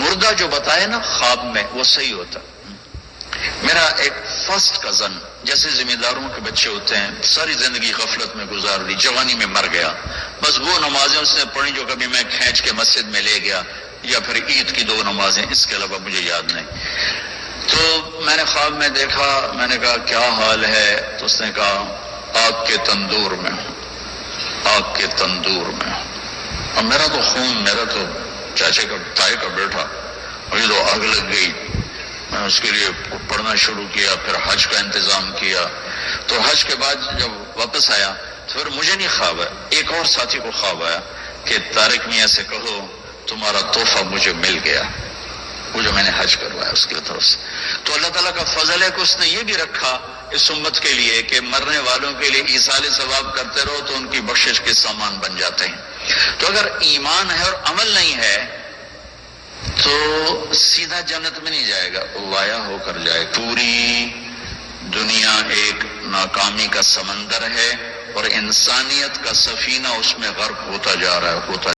مردہ جو بتائے نا خواب میں وہ صحیح ہوتا. میرا ایک فرسٹ کزن جیسے ذمہ داروں کے بچے ہوتے ہیں، ساری زندگی غفلت میں گزار دی، جوانی میں مر گیا، بس وہ نمازیں اس نے پڑھی جو کبھی میں کھینچ کے مسجد میں لے گیا، یا پھر عید کی 2 نمازیں، اس کے علاوہ مجھے یاد نہیں. تو میں نے خواب میں دیکھا، میں نے کہا کیا حال ہے؟ تو اس نے کہا آگ کے تندور میں، آگ کے تندور میں. اور میرا تو خون، میرا تو چاچے کا تائی کا بیٹا، مجھے تو آگ لگ گئی. میں اس کے لیے پڑھنا شروع کیا، پھر حج کا انتظام کیا. تو حج کے بعد جب واپس آیا تو پھر مجھے نہیں خواب آیا، ایک اور ساتھی کو خواب آیا کہ طارق میاں سے کہو تمہارا تحفہ مجھے مل گیا، وہ جو میں نے حج کروایا اس کی طرف سے. تو اللہ تعالیٰ کا فضل ہے کہ اس نے یہ بھی رکھا اس امت کے لیے کہ مرنے والوں کے لیے ایصال ثواب کرتے رہو تو ان کی بخشش کے سامان بن جاتے ہیں. تو اگر ایمان ہے اور عمل نہیں ہے تو سیدھا جنت میں نہیں جائے گا، وایا ہو کر جائے. پوری دنیا ایک ناکامی کا سمندر ہے اور انسانیت کا سفینہ اس میں غرق ہوتا جا رہا ہے، ہوتا